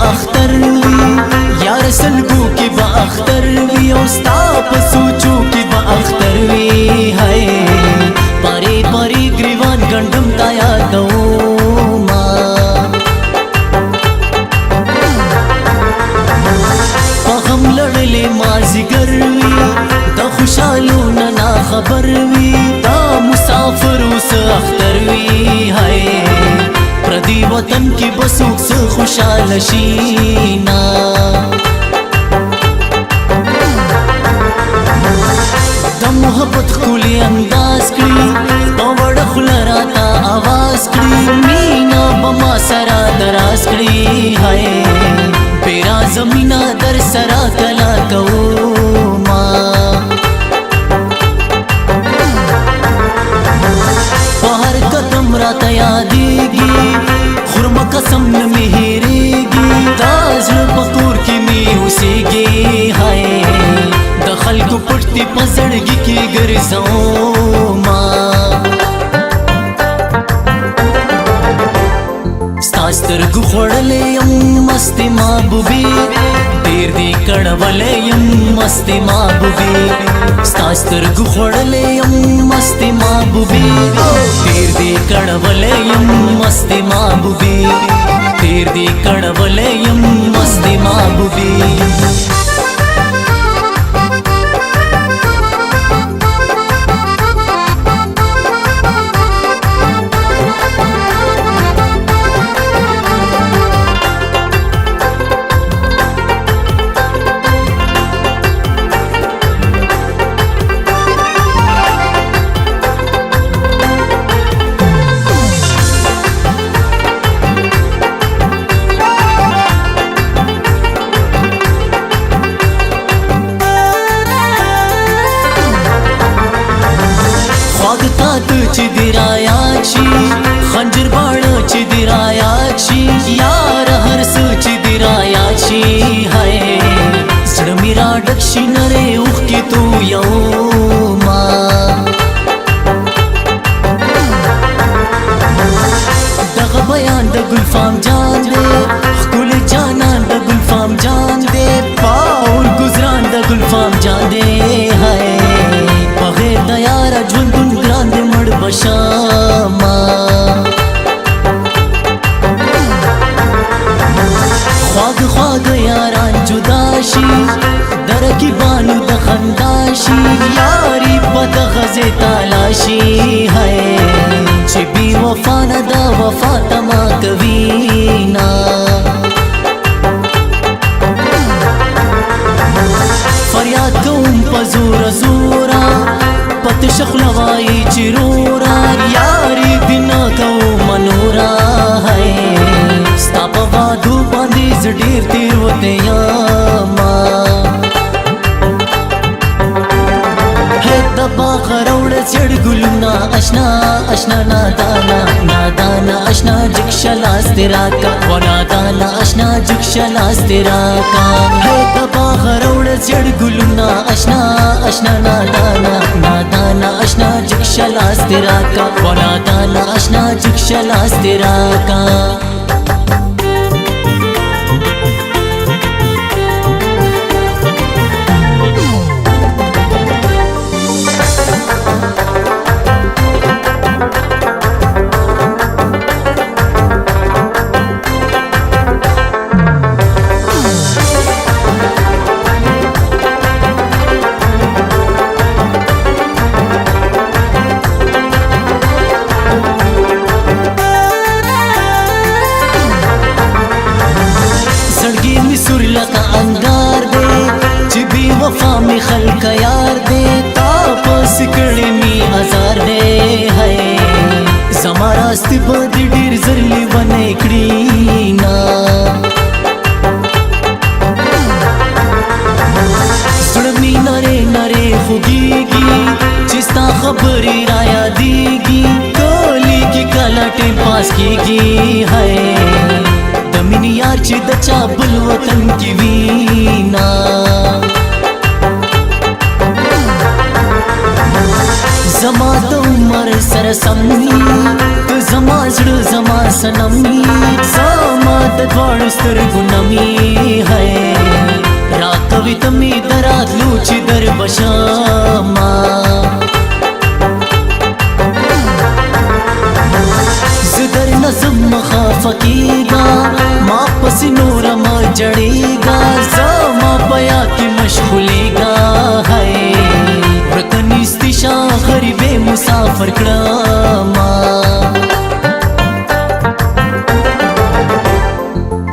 اختر وی یار سلګو کې با اختر وی او ستا په سوچو کې با اختر وی هاي پری پری گریوان ګندم تا یادو ما په هم لړلې مازیګر وی د خوشالو نه خبر وی دا مسافر اوس اختر وی هاي پردی وطن کی بسوک سے خوشحال شینا دا محبت خولی انداز کری باوڑ خلراتا آواز کری مینا بما سرا دراز کری ہائے پیرا زمینہ در سرا کلا کو ماں پہر قدم راتا یادیگی خرم قسم نمی ہیریگی دازر پکور کی می حسیگی ہائے دخل کو پڑتی پزڑگی کی گرزاؤں ماں ستاستر گو خوڑلے یم مستی محبوبی دیر دی کڑولے یم مستی محبوبی ستاستر گو خوڑلے یم مستی محبوبی دیر دی کڑولے یم مستی محبوبی دیر دی کڑولے یم مستی محبوبی چی دی رایا چی خنجر باڑا چی دی رایا چی یار ہر سو چی دی رایا چی ہائے زڑ میرا ڈکشی نرے اوخ کی تو یوما دغ بیان دا گلفام جان دے خکول جانان دا گلفام جان دے پاور گزران دا گلفام جان دے ہائے بغیر دا یارا جوندن گران دے مڑ بشاما خواگ خواگ یاران جداشی درکی بانو دا خنداشی یاری بد غز تالاشی ہے چی بی وفانا دا وفا تما کوینا فریاد کون پا زورا زورا پت شخلوائی چرورا یاری دینا کو منورا ہے ستا پا وادو باندیز دیر تیر ہوتے یاما ہے دبا خروڑ چڑ گلونا اشنا اشنا نادانا نادانا اشنا جکشلاس تیرا کا و نادانا اشنا جکشلاس تیرا کا ہے دبا خروڑ چڑ گلونا اشنا اشنا نادانا نادانا اشنا جکشلاس تیرا کا و نادانا اشنا جکشلاس تیرا کا ناستې به دې ډېر زر لیونی کړي نه زړه مې نرې نرې خوږېږي چې ستا خبرې را یادېږي کلی کې کله ټیم پاس کېږي هی د مینې یار چې د چا بل وطن کې وي نه زما د عمر سره سم ته زما زړه زما صنم زما د دواړو سترګو نمي هی راکوي ته مې د راتلو چې در بشما زه درنه زه مخافه کېږه ما پسې نوره مه جړېږه زما په یاد کې مشغولېږه هی ورته نیستې شه غریبې مسافر کړمه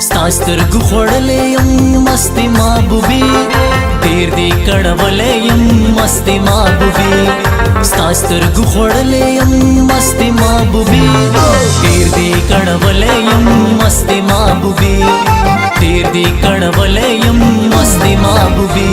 ستا سترګو خوړلی یم مستې محبوبې ډېر دې کړولی یم مستې محبوبې ستا سترګو خوړلی یم مستې محبوبې ډېر دې کړولی یم مستې محبوبې ډېر دې کړولی یم مستې محبوبې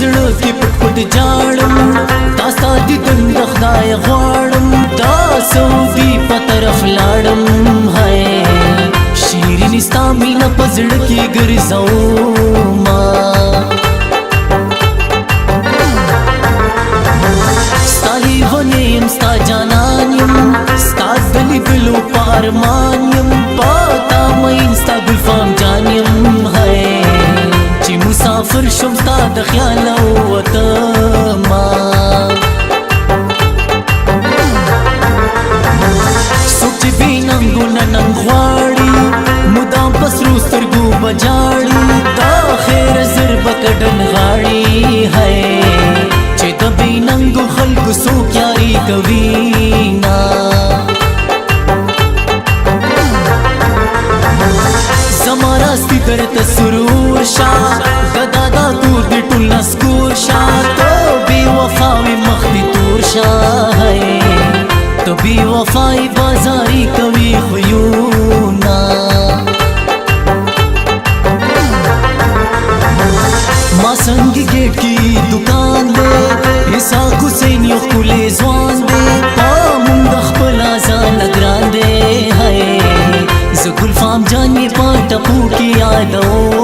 زړه کې پټ پټ جاړم تا ستا دیدن د خدای غواړم دا سعودي په طرف لاړم هی شیرینې ستا مینه په زړه کې ګرځومه ستا لیونی یم ستا جانان یم ستا د لیدلو په ارمان یم په تا مین ستا ګلفام جان یم هی چې مسافر شم ستا د خیاله ووتمه څوک چې بې ننګو نه ننګ غواړي مدام په سرو سترګو به جاړي دا خیره زر به کډن غاړي هی چې د بې ننګو خلکو څوک یاري کوي نه زما راستی درته سرور شا ددا دا تور دی ټول نسکور شا تو بی وفاوی مخ دی تور شا تو بی وفای بازاری کوي خيونا ما څنګه گیټ کی دکان دے ایسا حسین یو کولې ځوان دے پامون د خپل ځان لګران دے هاي ز ګلفام جانې پټ پو کې یادو